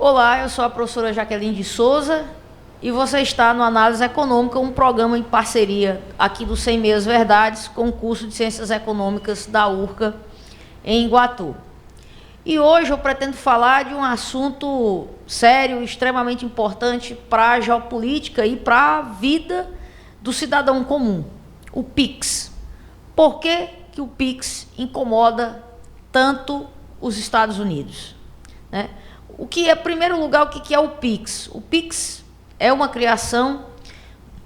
Olá, eu sou a professora Jaqueline de Souza e você está no Análise Econômica, um programa em parceria aqui do 100 Meias Verdades com o curso de Ciências Econômicas da URCA em Iguatu. E hoje eu pretendo falar de um assunto sério, extremamente importante para a geopolítica e para a vida do cidadão comum, o PIX. Por que que o PIX incomoda tanto os Estados Unidos, né? O que é, em primeiro lugar, o que é o PIX? O PIX é uma criação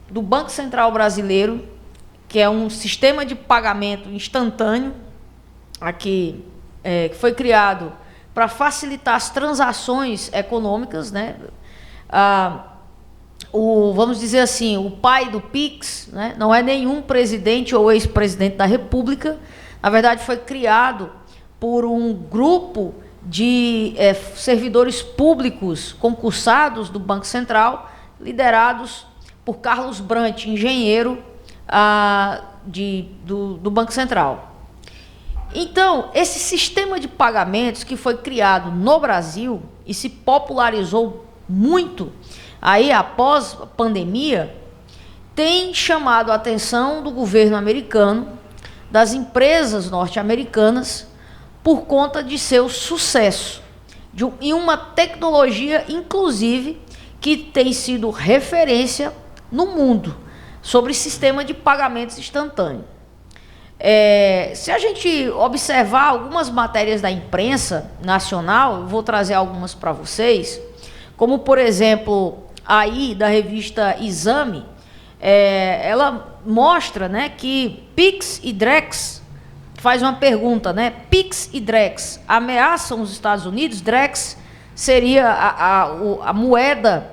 do Banco Central Brasileiro, que é um sistema de pagamento instantâneo, que foi criado para facilitar as transações econômicas, né? Vamos dizer assim, o pai do PIX, né, não é nenhum presidente ou ex-presidente da República. Na verdade, foi criado por um grupo de servidores públicos concursados do Banco Central, liderados por Carlos Brant, engenheiro do Banco Central. Então, esse sistema de pagamentos que foi criado no Brasil e se popularizou muito aí após a pandemia, tem chamado a atenção do governo americano, das empresas norte-americanas, por conta de seu sucesso e uma tecnologia, inclusive, que tem sido referência no mundo sobre sistema de pagamentos instantâneo. Se a gente observar algumas matérias da imprensa nacional, eu vou trazer algumas para vocês, como, por exemplo, aí da revista Exame, ela mostra, né, que Pix e Drex, faz uma pergunta, né? Pix e Drex ameaçam os Estados Unidos? Drex seria a moeda,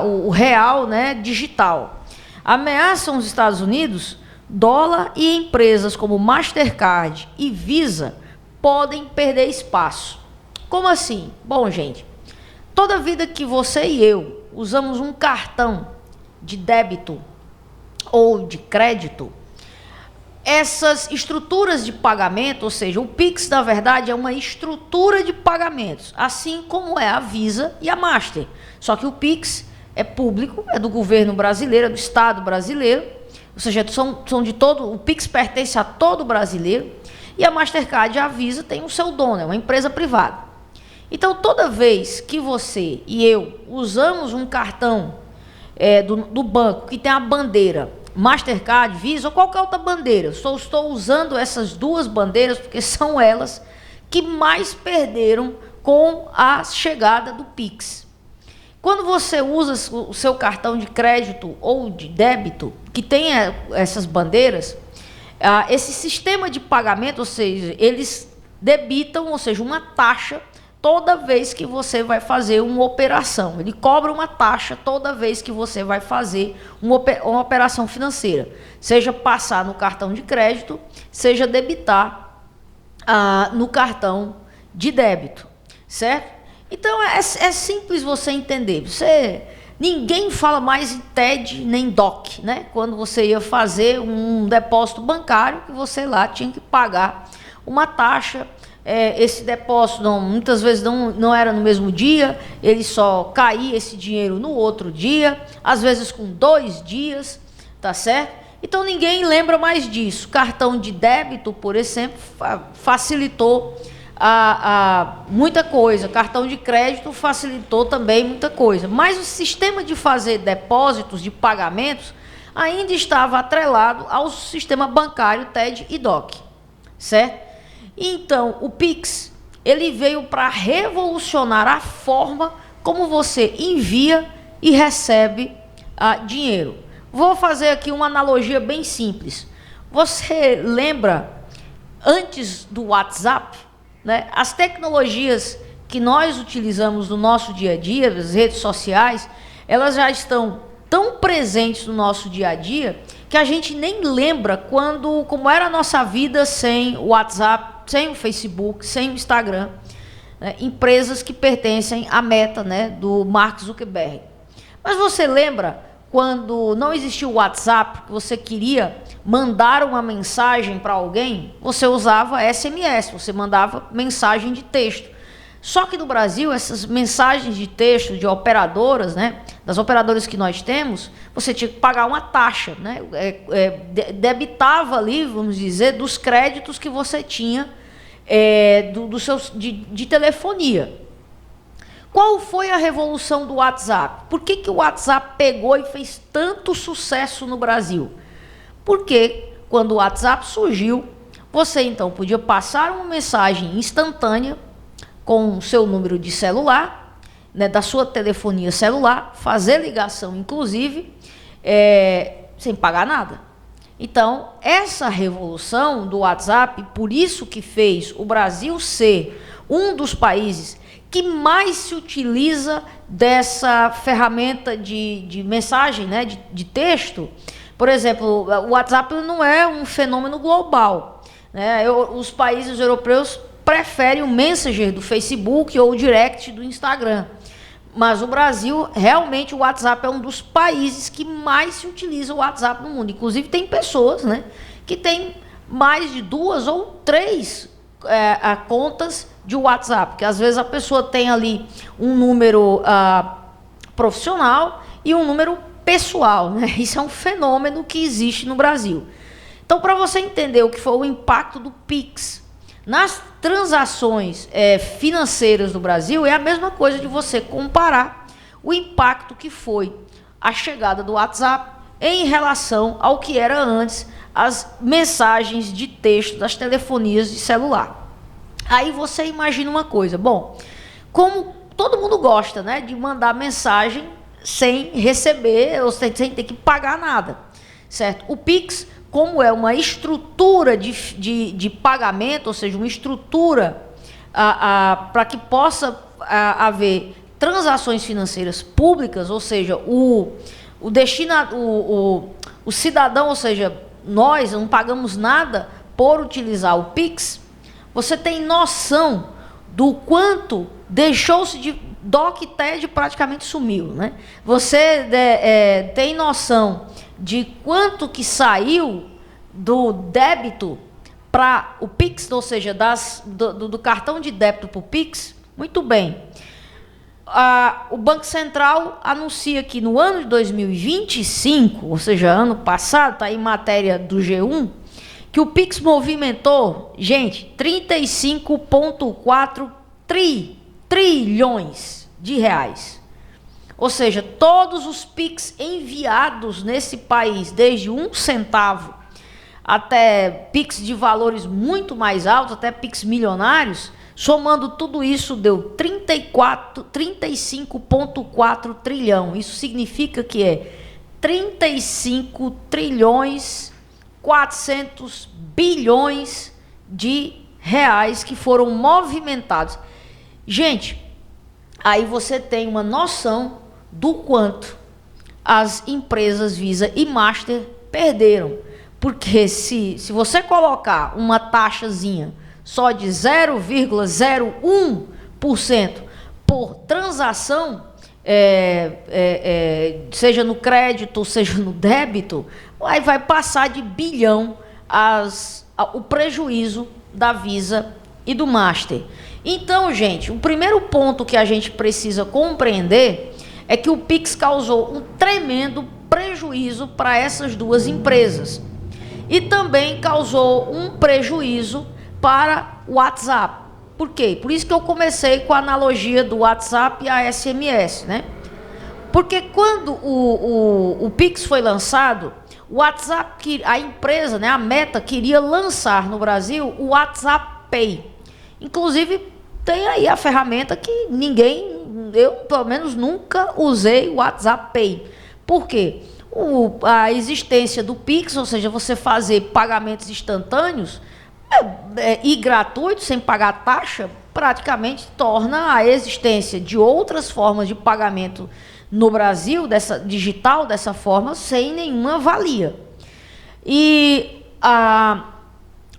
o real, né, digital. Ameaçam os Estados Unidos? Dólar e empresas como Mastercard e Visa podem perder espaço. Como assim? Bom, gente, toda vida que você e eu usamos um cartão de débito ou de crédito, essas estruturas de pagamento, ou seja, o Pix, na verdade, é uma estrutura de pagamentos, assim como é a Visa e a Master. Só que o Pix é público, é do governo brasileiro, é do Estado brasileiro, ou seja, são de todo, o Pix pertence a todo brasileiro, e a Mastercard e a Visa têm o seu dono, é uma empresa privada. Então, toda vez que você e eu usamos um cartão do banco que tem a bandeira Mastercard, Visa ou qualquer outra bandeira, só estou usando essas duas bandeiras porque são elas que mais perderam com a chegada do Pix. Quando você usa o seu cartão de crédito ou de débito, que tem essas bandeiras, esse sistema de pagamento, ou seja, eles debitam, ou seja, uma taxa toda vez que você vai fazer uma operação. Ele cobra uma taxa toda vez que você vai fazer uma operação financeira. Seja passar no cartão de crédito, seja debitar no cartão de débito. Certo? Então, é simples você entender. Ninguém fala mais em TED nem DOC, né? Quando você ia fazer um depósito bancário, que você lá tinha que pagar uma taxa. Esse depósito muitas vezes não era no mesmo dia, ele só caía esse dinheiro no outro dia, às vezes com 2 dias, tá certo? Então ninguém lembra mais disso. Cartão de débito, por exemplo, facilitou muita coisa. Cartão de crédito facilitou também muita coisa. Mas o sistema de fazer depósitos de pagamentos ainda estava atrelado ao sistema bancário TED e DOC, certo? Então, o Pix, ele veio para revolucionar a forma como você envia e recebe dinheiro. Vou fazer aqui uma analogia bem simples. Você lembra, antes do WhatsApp, né, as tecnologias que nós utilizamos no nosso dia a dia, as redes sociais, elas já estão tão presentes no nosso dia a dia que a gente nem lembra como era a nossa vida sem o WhatsApp, sem o Facebook, sem o Instagram, né? Empresas que pertencem à Meta, né, do Mark Zuckerberg. Mas você lembra quando não existia o WhatsApp, que você queria mandar uma mensagem para alguém, você usava SMS, você mandava mensagem de texto. Só que no Brasil, essas mensagens de texto de operadoras, né, das operadoras que nós temos, você tinha que pagar uma taxa, né, debitava ali, vamos dizer, dos créditos que você tinha de telefonia. Qual foi a revolução do WhatsApp? Por que o WhatsApp pegou e fez tanto sucesso no Brasil? Porque quando o WhatsApp surgiu, você então podia passar uma mensagem instantânea com o seu número de celular, né, da sua telefonia celular, fazer ligação, inclusive, sem pagar nada. Então, essa revolução do WhatsApp, por isso que fez o Brasil ser um dos países que mais se utiliza dessa ferramenta de mensagem, né, de texto. Por exemplo, o WhatsApp não é um fenômeno global, né? Os países europeus preferem o Messenger do Facebook ou o Direct do Instagram. Mas o Brasil, realmente, o WhatsApp é um dos países que mais se utiliza o WhatsApp no mundo. Inclusive, tem pessoas, né, que têm mais de 2 ou 3 contas de WhatsApp. Porque, às vezes, a pessoa tem ali um número profissional e um número pessoal, né? Isso é um fenômeno que existe no Brasil. Então, para você entender o que foi o impacto do Pix nas transações financeiras do Brasil, é a mesma coisa de você comparar o impacto que foi a chegada do WhatsApp em relação ao que era antes as mensagens de texto das telefonias de celular. Aí você imagina uma coisa, bom, como todo mundo gosta, né, de mandar mensagem sem receber ou sem ter que pagar nada, certo? O Pix, como é uma estrutura de pagamento, ou seja, uma estrutura para que possa haver transações financeiras públicas, ou seja, o cidadão, ou seja, nós não pagamos nada por utilizar o Pix. Você tem noção do quanto deixou-se de DocTed, praticamente sumiu, né? Você tem noção de quanto que saiu do débito para o Pix, ou seja, do cartão de débito para o Pix? Muito bem. O Banco Central anuncia que no ano de 2025, ou seja, ano passado, está em matéria do G1, que o Pix movimentou, gente, 35,4 trilhões de reais. Ou seja, todos os Pix enviados nesse país, desde 1 centavo até Pix de valores muito mais altos, até Pix milionários, somando tudo isso deu 35,4 trilhão. Isso significa que é 35 trilhões 400 bilhões de reais que foram movimentados. Gente, aí você tem uma noção do quanto as empresas Visa e Master perderam. Porque se você colocar uma taxazinha só de 0,01% por transação, seja no crédito, seja no débito, aí vai passar de bilhão o prejuízo da Visa e do Master. Então, gente, o primeiro ponto que a gente precisa compreender é que o Pix causou um tremendo prejuízo para essas duas empresas. E também causou um prejuízo para o WhatsApp. Por quê? Por isso que eu comecei com a analogia do WhatsApp e a SMS, né? Porque quando o Pix foi lançado, o WhatsApp, a empresa, né, a Meta, queria lançar no Brasil o WhatsApp Pay. Inclusive, tem aí a ferramenta que eu pelo menos nunca usei o WhatsApp Pay. Por quê? A existência do Pix, ou seja, você fazer pagamentos instantâneos e gratuitos, sem pagar taxa, praticamente torna a existência de outras formas de pagamento no Brasil, digital, dessa forma, sem nenhuma valia. E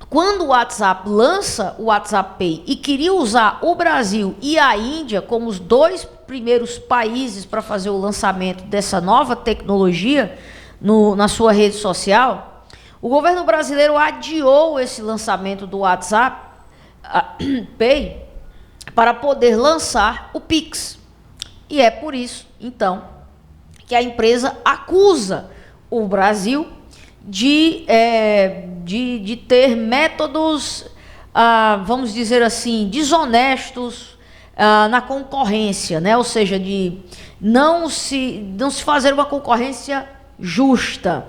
quando o WhatsApp lança o WhatsApp Pay e queria usar o Brasil e a Índia como os dois primeiros países para fazer o lançamento dessa nova tecnologia na sua rede social, o governo brasileiro adiou esse lançamento do WhatsApp Pay para poder lançar o Pix. E é por isso, então, que a empresa acusa o Brasil de ter métodos, vamos dizer assim, desonestos na concorrência, né? Ou seja, de não se fazer uma concorrência justa.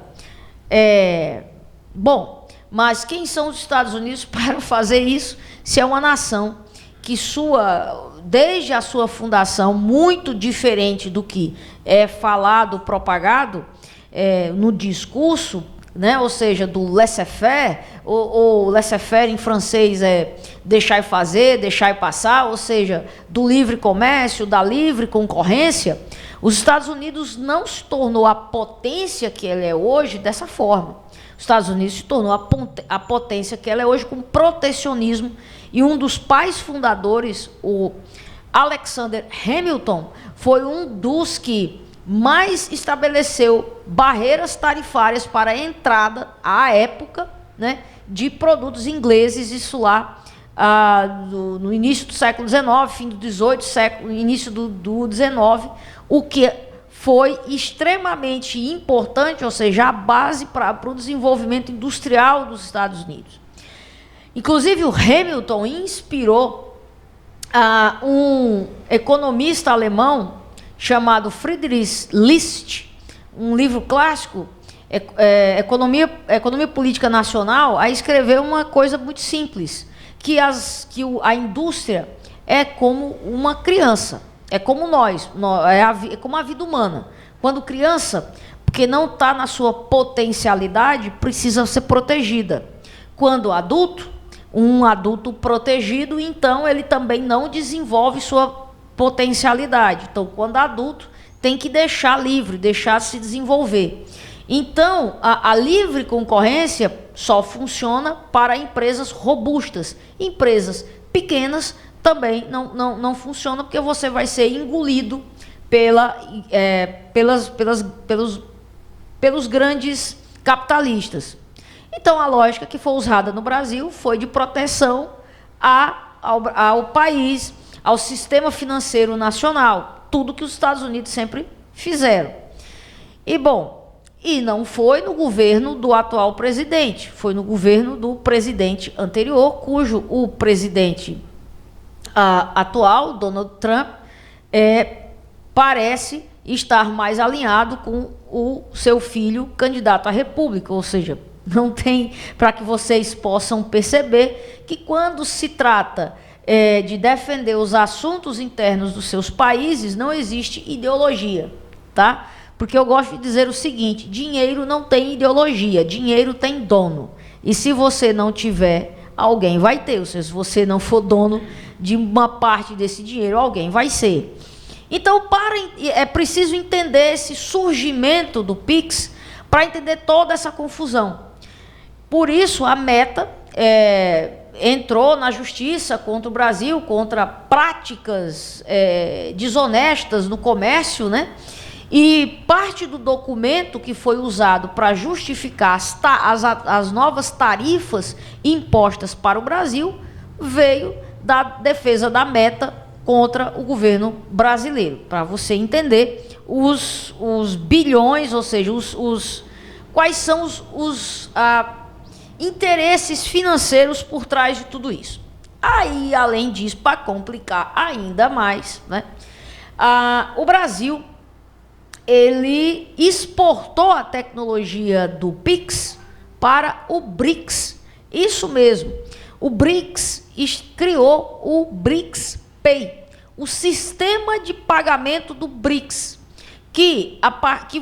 Bom, mas quem são os Estados Unidos para fazer isso, se é uma nação que desde a sua fundação, muito diferente do que é falado, propagado no discurso, né? Ou seja, do laissez-faire, ou laissez-faire em francês é deixar e fazer, deixar e passar, ou seja, do livre comércio, da livre concorrência. Os Estados Unidos não se tornou a potência que ela é hoje dessa forma. Os Estados Unidos se tornou a potência que ela é hoje com protecionismo, e um dos pais fundadores, o Alexander Hamilton, foi um dos que mais estabeleceu barreiras tarifárias para a entrada, à época, né, de produtos ingleses, isso lá no início do século XIX, fim do XVIII, início do XIX, o que foi extremamente importante, ou seja, a base para o desenvolvimento industrial dos Estados Unidos. Inclusive, o Hamilton inspirou um economista alemão chamado Friedrich List, um livro clássico, Economia Política Nacional, a escrever uma coisa muito simples, que a indústria é como uma criança, é como nós, é como a vida humana. Quando criança, porque não está na sua potencialidade, precisa ser protegida. Quando adulto, um adulto protegido, então ele também não desenvolve sua potencialidade. Então, quando adulto, tem que deixar livre, deixar se desenvolver. Então, a livre concorrência só funciona para empresas robustas. Empresas pequenas também não funcionam, porque você vai ser engolido pelos grandes capitalistas. Então, a lógica que foi usada no Brasil foi de proteção ao país, ao sistema financeiro nacional, tudo que os Estados Unidos sempre fizeram. E não foi no governo do atual presidente, foi no governo do presidente anterior, cujo o presidente atual, Donald Trump, parece estar mais alinhado com o seu filho candidato à República, ou seja, não tem, para que vocês possam perceber que quando se trata de defender os assuntos internos dos seus países, não existe ideologia, tá? Porque eu gosto de dizer o seguinte: dinheiro não tem ideologia, dinheiro tem dono. E se você não tiver, alguém vai ter. Ou seja, se você não for dono de uma parte desse dinheiro, alguém vai ser. Então, é preciso entender esse surgimento do Pix para entender toda essa confusão. Por isso, a Meta entrou na justiça contra o Brasil, contra práticas desonestas no comércio, né? E parte do documento que foi usado para justificar as novas tarifas impostas para o Brasil veio da defesa da Meta contra o governo brasileiro, para você entender os bilhões, ou seja, quais são os interesses financeiros por trás de tudo isso. Aí, além disso, para complicar ainda mais, né, o Brasil ele exportou a tecnologia do Pix para o BRICS. Isso mesmo. O BRICS criou o BRICS Pay, o sistema de pagamento do BRICS, que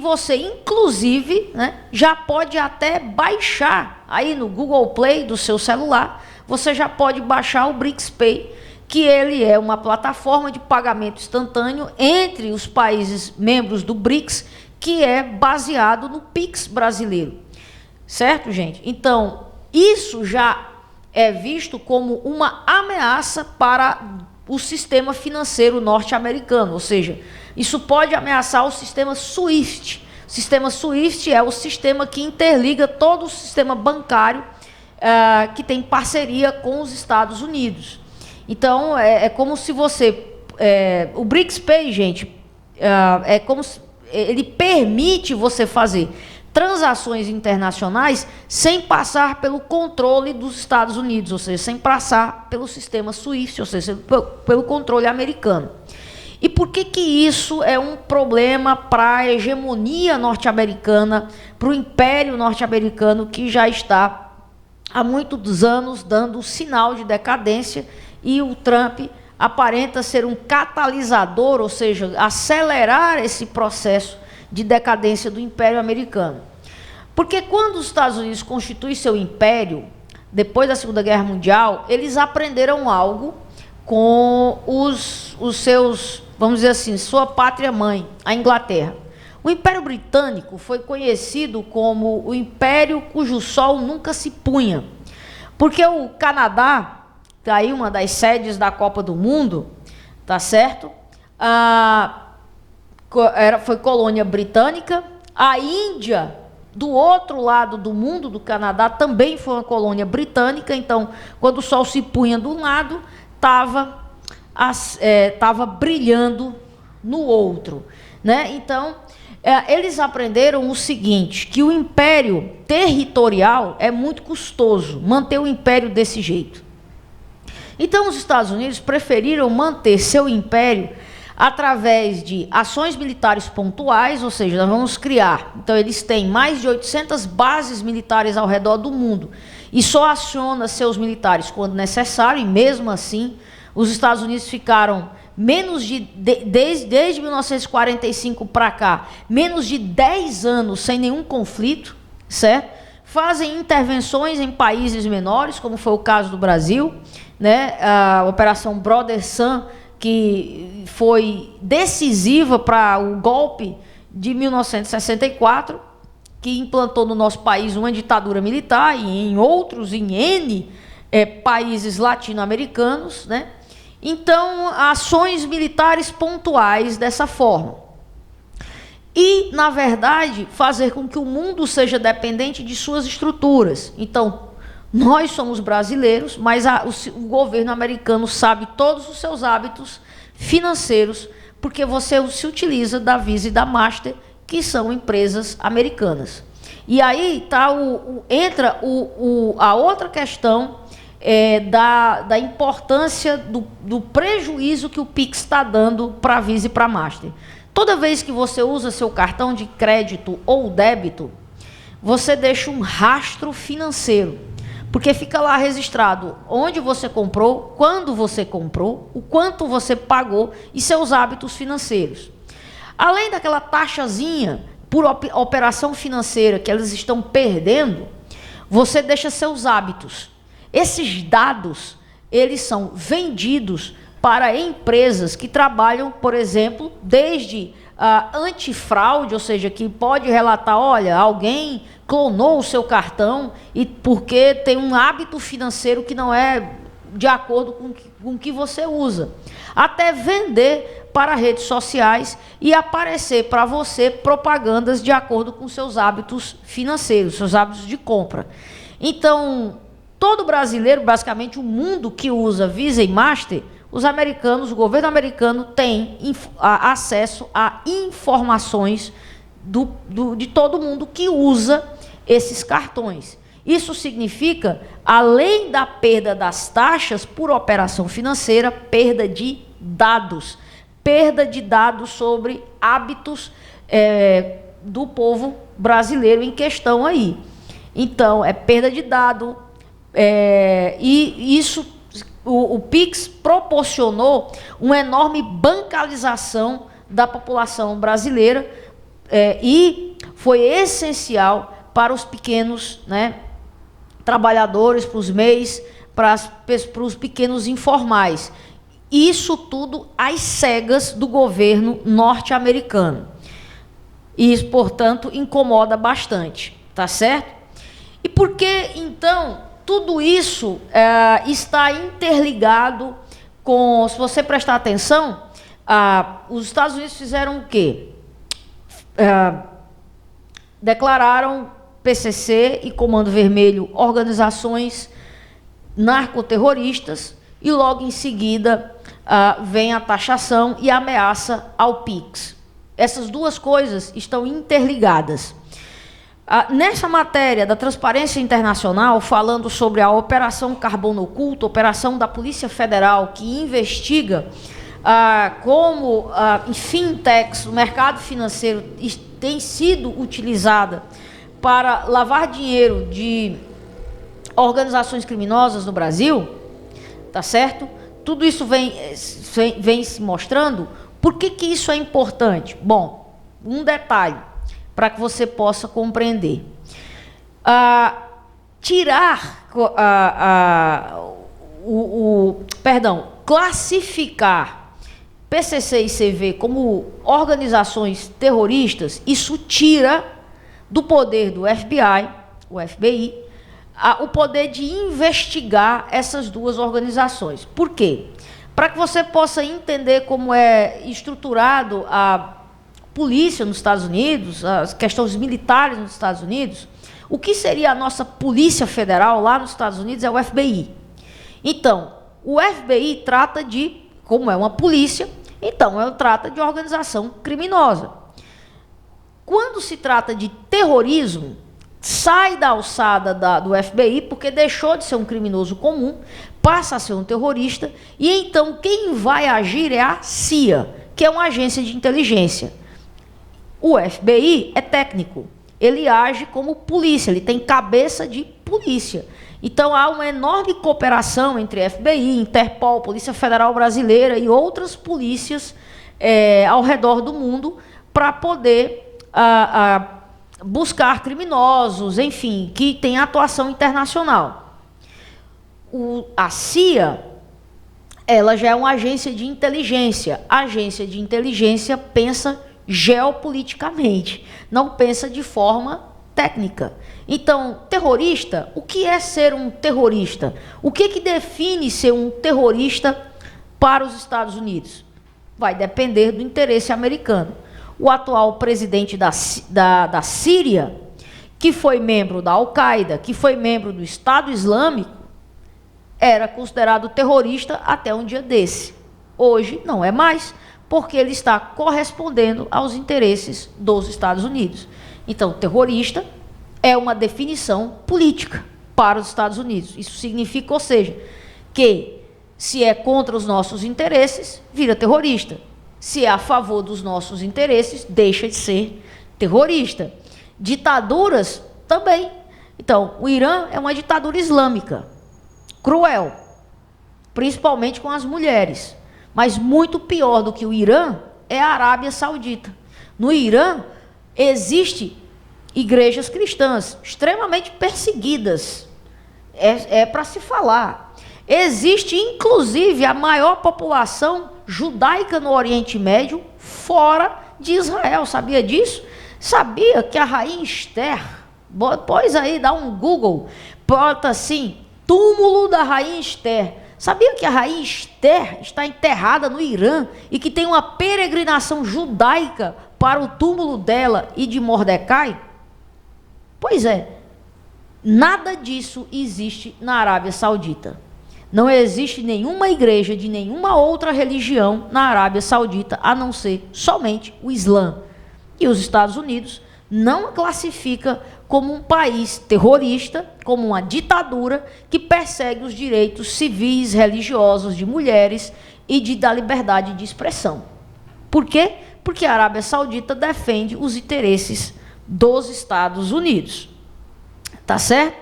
você, inclusive, né, já pode até baixar aí no Google Play do seu celular. Você já pode baixar o BRICS Pay, que ele é uma plataforma de pagamento instantâneo entre os países membros do BRICS, que é baseado no Pix brasileiro. Certo, gente? Então, isso já é visto como uma ameaça para o sistema financeiro norte-americano, ou seja, isso pode ameaçar o sistema SWIFT. O sistema SWIFT é o sistema que interliga todo o sistema bancário que tem parceria com os Estados Unidos. Então, é como se você... o BRICS Pay, gente, é como se... Ele permite você fazer transações internacionais sem passar pelo controle dos Estados Unidos, ou seja, sem passar pelo sistema SWIFT, ou seja, pelo controle americano. E por que isso é um problema para a hegemonia norte-americana, para o império norte-americano, que já está há muitos anos dando sinal de decadência, e o Trump aparenta ser um catalisador, ou seja, acelerar esse processo de decadência do Império Americano. Porque quando os Estados Unidos constituem seu império, depois da Segunda Guerra Mundial, eles aprenderam algo com os seus, vamos dizer assim, sua pátria-mãe, a Inglaterra. O Império Britânico foi conhecido como o império cujo sol nunca se punha, porque o Canadá, tá aí uma das sedes da Copa do Mundo, tá certo? Foi colônia britânica. A Índia, do outro lado do mundo, do Canadá, também foi uma colônia britânica. Então, quando o sol se punha de um lado, estava brilhando no outro, né? Então, eles aprenderam o seguinte, que o império territorial é muito custoso, manter o império desse jeito. Então, os Estados Unidos preferiram manter seu império através de ações militares pontuais, ou seja, nós vamos criar. Então, eles têm mais de 800 bases militares ao redor do mundo e só aciona seus militares quando necessário, e mesmo assim, os Estados Unidos ficaram desde 1945 para cá, menos de 10 anos sem nenhum conflito, certo? Fazem intervenções em países menores, como foi o caso do Brasil, né? A Operação Brother Sun, que foi decisiva para o golpe de 1964, que implantou no nosso país uma ditadura militar, e em outros, em N países latino-americanos, né? Então, ações militares pontuais dessa forma. E, na verdade, fazer com que o mundo seja dependente de suas estruturas. Então, nós somos brasileiros, mas o governo americano sabe todos os seus hábitos financeiros, porque você se utiliza da Visa e da Master, que são empresas americanas. E aí entra a outra questão da importância do prejuízo que o Pix está dando para a Visa e para a Master. Toda vez que você usa seu cartão de crédito ou débito, você deixa um rastro financeiro, porque fica lá registrado onde você comprou, quando você comprou, o quanto você pagou e seus hábitos financeiros. Além daquela taxazinha por operação financeira que elas estão perdendo, você deixa seus hábitos. Esses dados, eles são vendidos para empresas que trabalham, por exemplo, desde antifraude, ou seja, que pode relatar, olha, alguém clonou o seu cartão e porque tem um hábito financeiro que não é de acordo com o que você usa. Até vender para redes sociais e aparecer para você propagandas de acordo com seus hábitos financeiros, seus hábitos de compra. Então, todo brasileiro, basicamente o mundo que usa Visa e Master, os americanos, o governo americano tem acesso a informações de todo mundo que usa esses cartões. Isso significa, além da perda das taxas por operação financeira, perda de dados sobre hábitos do povo brasileiro em questão aí. Então, é perda de dado, e isso, o Pix proporcionou uma enorme bancarização da população brasileira, e foi essencial para os pequenos, né, trabalhadores, para os MEIs, para os pequenos informais. Isso tudo às cegas do governo norte-americano. E isso, portanto, incomoda bastante, tá certo? E por que, então, tudo isso está interligado com, se você prestar atenção, os Estados Unidos fizeram o quê? Declararam PCC e Comando Vermelho organizações narcoterroristas e logo em seguida vem a taxação e a ameaça ao PIX. Essas duas coisas estão interligadas. Nessa matéria da Transparência Internacional, falando sobre a Operação Carbono Oculto, operação da Polícia Federal que investiga como fintechs, o mercado financeiro, tem sido utilizada para lavar dinheiro de organizações criminosas no Brasil, tá certo? Tudo isso vem se mostrando. Por que isso é importante? Bom, um detalhe, para que você possa compreender. Classificar PCC e CV como organizações terroristas, isso tira do poder do FBI, o FBI, o poder de investigar essas duas organizações. Por quê? Para que você possa entender como é estruturado a polícia nos Estados Unidos, as questões militares nos Estados Unidos, o que seria a nossa Polícia Federal lá nos Estados Unidos é o FBI. Então, o FBI trata de, como é uma polícia, então ela trata de organização criminosa. Quando se trata de terrorismo, sai da alçada do FBI, porque deixou de ser um criminoso comum, passa a ser um terrorista, e então quem vai agir é a CIA, que é uma agência de inteligência. O FBI é técnico, ele age como polícia, ele tem cabeça de polícia. Então há uma enorme cooperação entre FBI, Interpol, Polícia Federal Brasileira e outras polícias ao redor do mundo para poder buscar criminosos, enfim, que tem atuação internacional. A CIA, ela já é uma agência de inteligência. A agência de inteligência pensa geopoliticamente, não pensa de forma técnica. Então, terrorista, o que é ser um terrorista? O que define ser um terrorista para os Estados Unidos? Vai depender do interesse americano. O atual presidente da Síria, que foi membro da Al-Qaeda, que foi membro do Estado Islâmico, era considerado terrorista até um dia desse. Hoje não é mais, porque ele está correspondendo aos interesses dos Estados Unidos. Então, terrorista é uma definição política para os Estados Unidos. Isso significa, ou seja, que se é contra os nossos interesses, vira terrorista. Se é a favor dos nossos interesses, deixa de ser terrorista. Ditaduras também. Então, o Irã é uma ditadura islâmica, cruel, principalmente com as mulheres. Mas muito pior do que o Irã é a Arábia Saudita. No Irã, existem igrejas cristãs extremamente perseguidas. É para se falar. Existe, inclusive, a maior população judaica no Oriente Médio fora de Israel. Sabia disso? Sabia que a rainha Esther, pois aí, dá um Google, bota assim, túmulo da rainha Esther. Sabia que a rainha Esther está enterrada no Irã e que tem uma peregrinação judaica para o túmulo dela e de Mordecai? Pois é, nada disso existe na Arábia Saudita. Não existe nenhuma igreja de nenhuma outra religião na Arábia Saudita, a não ser somente o Islã. E os Estados Unidos não a classifica como um país terrorista, como uma ditadura que persegue os direitos civis, religiosos de mulheres e da liberdade de expressão. Por quê? Porque a Arábia Saudita defende os interesses dos Estados Unidos. Tá certo?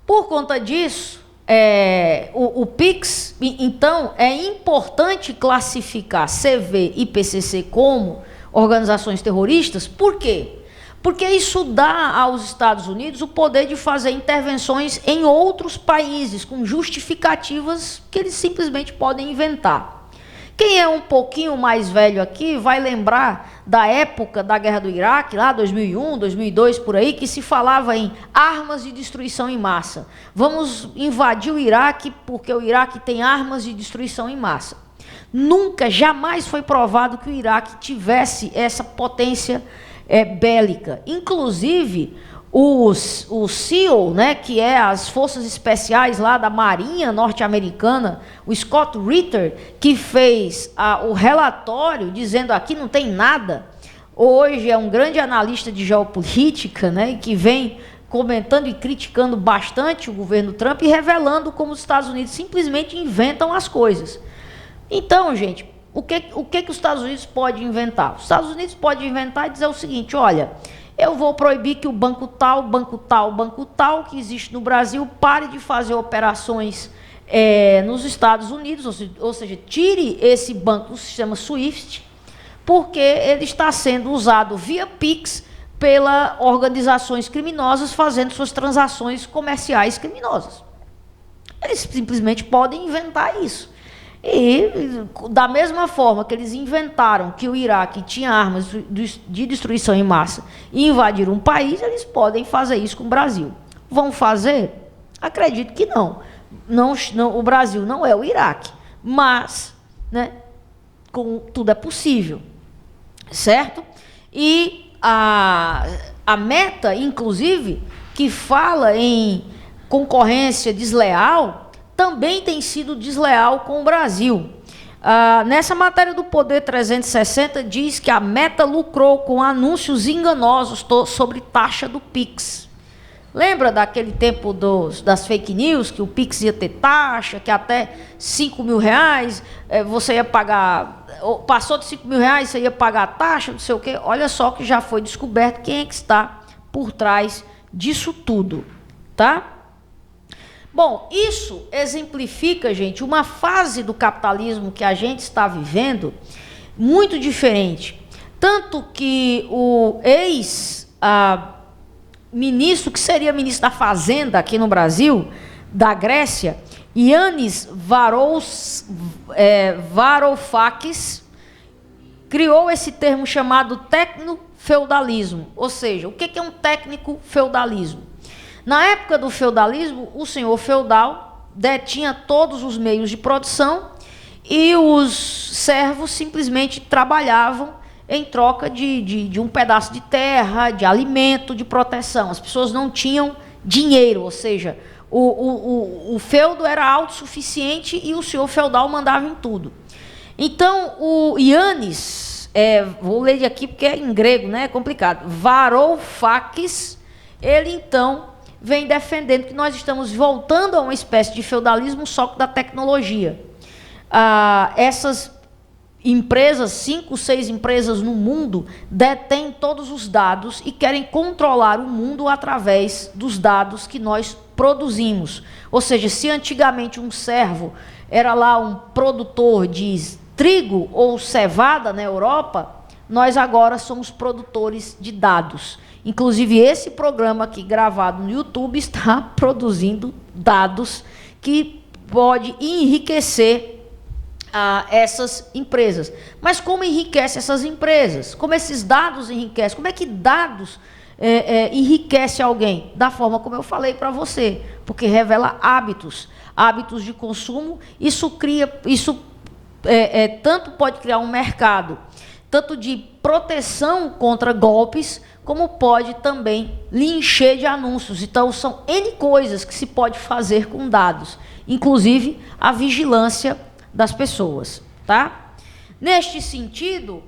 Por conta disso, o PIX, então, é importante classificar CV e PCC como organizações terroristas. Por quê? Porque isso dá aos Estados Unidos o poder de fazer intervenções em outros países, com justificativas que eles simplesmente podem inventar. Quem é um pouquinho mais velho aqui vai lembrar da época da Guerra do Iraque, lá 2001, 2002, por aí, que se falava em armas de destruição em massa. Vamos invadir o Iraque porque o Iraque tem armas de destruição em massa. Nunca, jamais foi provado que o Iraque tivesse essa potência bélica. Inclusive, o SEAL, né, que é as forças especiais lá da Marinha norte-americana, o Scott Ritter, que fez o relatório dizendo aqui não tem nada, hoje é um grande analista de geopolítica, né, que vem comentando e criticando bastante o governo Trump e revelando como os Estados Unidos simplesmente inventam as coisas. Então, gente, o que os Estados Unidos podem inventar? Os Estados Unidos podem inventar e dizer o seguinte: olha, eu vou proibir que o banco tal, que existe no Brasil, pare de fazer operações nos Estados Unidos, ou seja, tire esse banco do sistema SWIFT, porque ele está sendo usado via Pix pelas organizações criminosas fazendo suas transações comerciais criminosas. Eles simplesmente podem inventar isso. E, da mesma forma que eles inventaram que o Iraque tinha armas de destruição em massa e invadiram um país, eles podem fazer isso com o Brasil. Vão fazer? Acredito que não. Não, o Brasil não é o Iraque, mas, né, tudo é possível, certo? E a Meta, inclusive, que fala em concorrência desleal, também tem sido desleal com o Brasil. Nessa matéria do Poder 360 diz que a Meta lucrou com anúncios enganosos sobre taxa do Pix. Lembra daquele tempo das fake news, que o Pix ia ter taxa, que até R$5.000 você ia pagar, passou de R$5.000 você ia pagar a taxa, não sei o quê. Olha só que já foi descoberto quem é que está por trás disso tudo, tá? Bom, isso exemplifica, gente, uma fase do capitalismo que a gente está vivendo muito diferente. Tanto que o ex-ministro, que seria ministro da Fazenda aqui no Brasil, da Grécia, Yannis Varoufakis, criou esse termo chamado tecno-feudalismo. Ou seja, o que é um técnico-feudalismo? Na época do feudalismo, o senhor feudal detinha todos os meios de produção e os servos simplesmente trabalhavam em troca de um pedaço de terra, de alimento, de proteção. As pessoas não tinham dinheiro, ou seja, o feudo era autossuficiente e o senhor feudal mandava em tudo. Então, o Yannis, vou ler aqui porque é em grego, né? É complicado. Varoufakis, ele então vem defendendo que nós estamos voltando a uma espécie de feudalismo, só que da tecnologia. Essas empresas, 5, 6 empresas no mundo, detêm todos os dados e querem controlar o mundo através dos dados que nós produzimos. Ou seja, se antigamente um servo era lá um produtor de trigo ou cevada na Europa, nós agora somos produtores de dados. Inclusive, esse programa aqui gravado no YouTube está produzindo dados que pode enriquecer essas empresas. Mas como enriquece essas empresas? Como esses dados enriquecem? Como é que dados enriquece alguém? Da forma como eu falei para você, porque revela hábitos de consumo. Isso tanto pode criar um mercado, tanto de proteção contra golpes, como pode também lhe encher de anúncios. Então, são N coisas que se pode fazer com dados, inclusive a vigilância das pessoas, tá? Neste sentido,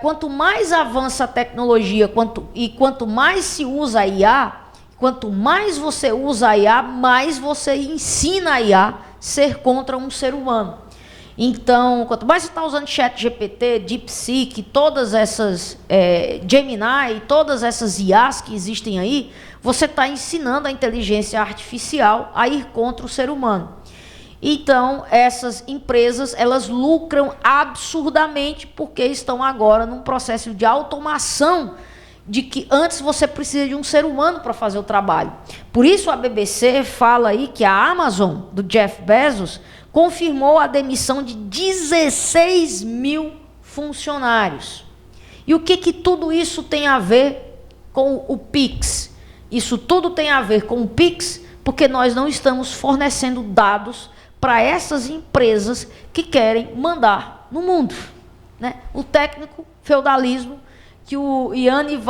quanto mais avança a tecnologia, quanto mais se usa a IA, quanto mais você usa a IA, mais você ensina a IA a ser contra um ser humano. Então, quanto mais você está usando ChatGPT, DeepSeek, todas essas Gemini, todas essas IAs que existem aí, você está ensinando a inteligência artificial a ir contra o ser humano. Então, essas empresas, elas lucram absurdamente porque estão agora num processo de automação de que antes você precisa de um ser humano para fazer o trabalho. Por isso a BBC fala aí que a Amazon, do Jeff Bezos, confirmou a demissão de 16 mil funcionários. E o que tudo isso tem a ver com o Pix? Isso tudo tem a ver com o Pix porque nós não estamos fornecendo dados para essas empresas que querem mandar no mundo, né? O técnico feudalismo que o Yannis,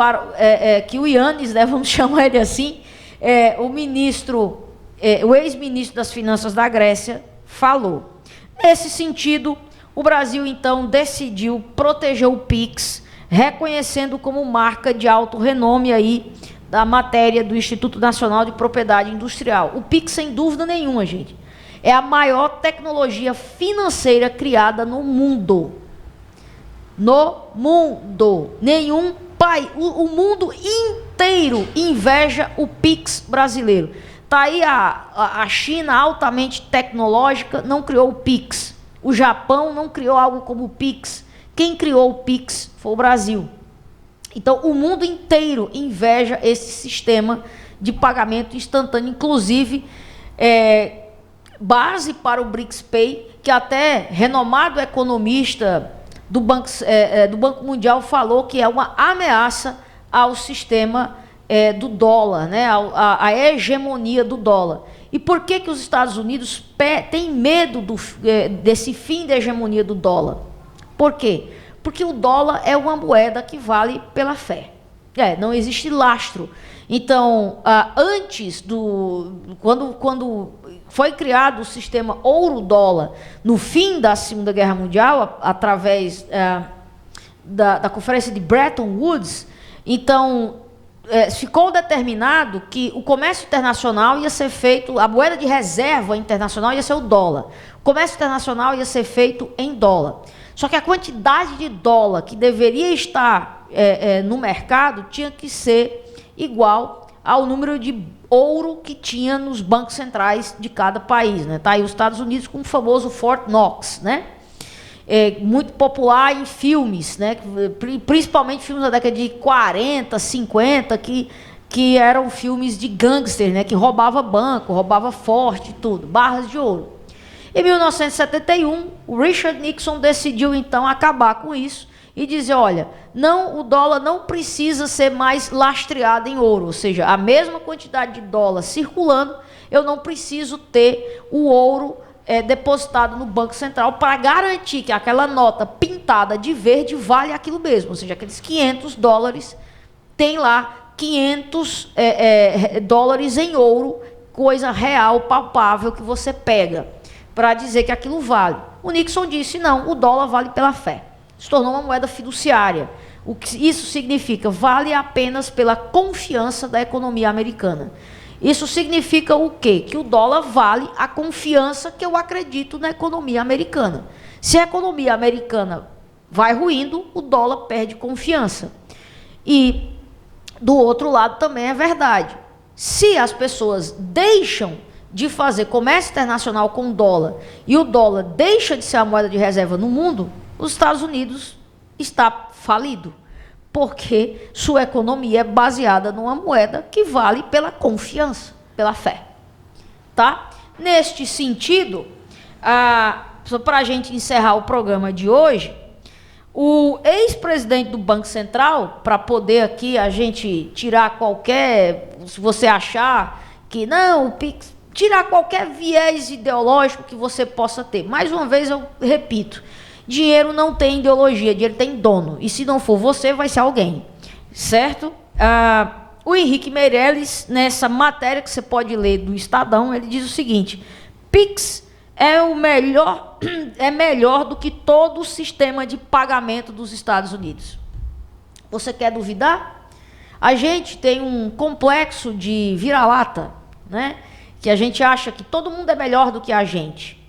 né, vamos chamar ele assim, o ex-ministro das Finanças da Grécia falou. Nesse sentido, o Brasil, então, decidiu proteger o Pix, reconhecendo como marca de alto renome aí da matéria do Instituto Nacional de Propriedade Industrial. O Pix, sem dúvida nenhuma, gente, é a maior tecnologia financeira criada no mundo. No mundo. Nenhum país, o mundo inteiro inveja o Pix brasileiro. Está aí a China, altamente tecnológica, não criou o Pix. O Japão não criou algo como o Pix. Quem criou o Pix foi o Brasil. Então, o mundo inteiro inveja esse sistema de pagamento instantâneo, inclusive base para o BRICS-Pay, que até renomado economista do Banco Mundial falou que é uma ameaça ao sistema do dólar, né? A hegemonia do dólar. E por que os Estados Unidos têm medo desse fim da hegemonia do dólar? Por quê? Porque o dólar é uma moeda que vale pela fé. Não existe lastro. Então, quando foi criado o sistema ouro-dólar no fim da Segunda Guerra Mundial, através da Conferência de Bretton Woods, então ficou determinado que o comércio internacional ia ser feito, a moeda de reserva internacional ia ser o dólar. O comércio internacional ia ser feito em dólar. Só que a quantidade de dólar que deveria estar no mercado tinha que ser igual ao número de ouro que tinha nos bancos centrais de cada país, né? Tá aí os Estados Unidos com o famoso Fort Knox, né? Muito popular em filmes, né? Principalmente filmes da década de 40, 50, que eram filmes de gangster, né? Que roubava banco, roubava forte, tudo, barras de ouro. Em 1971, o Richard Nixon decidiu então acabar com isso e dizer, olha, o dólar não precisa ser mais lastreado em ouro, ou seja, a mesma quantidade de dólar circulando, eu não preciso ter o ouro depositado no Banco Central para garantir que aquela nota pintada de verde vale aquilo mesmo, ou seja, aqueles $500 tem lá 500 dólares em ouro, coisa real, palpável, que você pega para dizer que aquilo vale. O Nixon disse, não, o dólar vale pela fé. Se tornou uma moeda fiduciária. O que isso significa? Vale apenas pela confiança da economia americana. Isso significa o quê? Que o dólar vale a confiança que eu acredito na economia americana. Se a economia americana vai ruindo, o dólar perde confiança. E, do outro lado, também é verdade. Se as pessoas deixam de fazer comércio internacional com dólar e o dólar deixa de ser a moeda de reserva no mundo, os Estados Unidos está falido, porque sua economia é baseada numa moeda que vale pela confiança, pela fé. Tá? Neste sentido, para a gente encerrar o programa de hoje, o ex-presidente do Banco Central, para poder aqui a gente tirar se você achar que não, o Pix, tirar qualquer viés ideológico que você possa ter. Mais uma vez eu repito, dinheiro não tem ideologia, dinheiro tem dono. E se não for você, vai ser alguém. Certo? O Henrique Meirelles, nessa matéria que você pode ler do Estadão, ele diz o seguinte: Pix é melhor do que todo o sistema de pagamento dos Estados Unidos. Você quer duvidar? A gente tem um complexo de vira-lata, né? Que a gente acha que todo mundo é melhor do que a gente.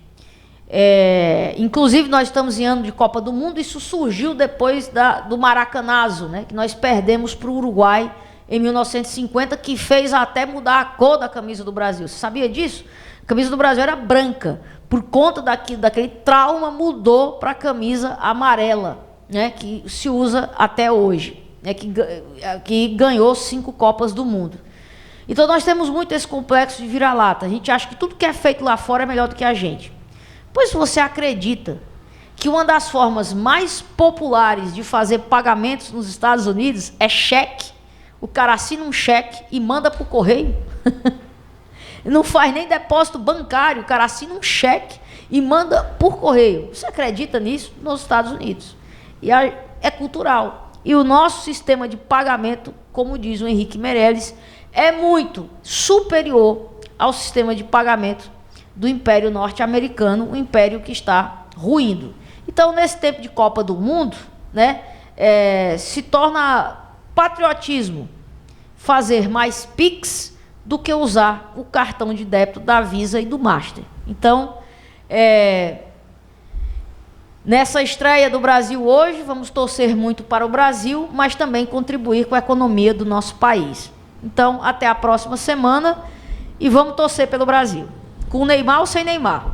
Inclusive, nós estamos em ano de Copa do Mundo, isso surgiu depois do Maracanazo, né, que nós perdemos para o Uruguai em 1950, que fez até mudar a cor da camisa do Brasil. Você sabia disso? A camisa do Brasil era branca. Por conta daquele trauma, mudou para a camisa amarela, né, que se usa até hoje, né, que ganhou 5 Copas do Mundo. Então, nós temos muito esse complexo de vira-lata. A gente acha que tudo que é feito lá fora é melhor do que a gente. Pois você acredita que uma das formas mais populares de fazer pagamentos nos Estados Unidos é cheque? O cara assina um cheque e manda para o correio. Não faz nem depósito bancário, o cara assina um cheque e manda por correio. Você acredita nisso? Nos Estados Unidos. E é cultural. E o nosso sistema de pagamento, como diz o Henrique Meirelles, é muito superior ao sistema de pagamento do Império Norte-Americano, o império que está ruindo. Então, nesse tempo de Copa do Mundo, né, se torna patriotismo fazer mais Pix do que usar o cartão de débito da Visa e do Master. Então, nessa estreia do Brasil hoje, vamos torcer muito para o Brasil, mas também contribuir com a economia do nosso país. Então, até a próxima semana e vamos torcer pelo Brasil. Com Neymar ou sem Neymar?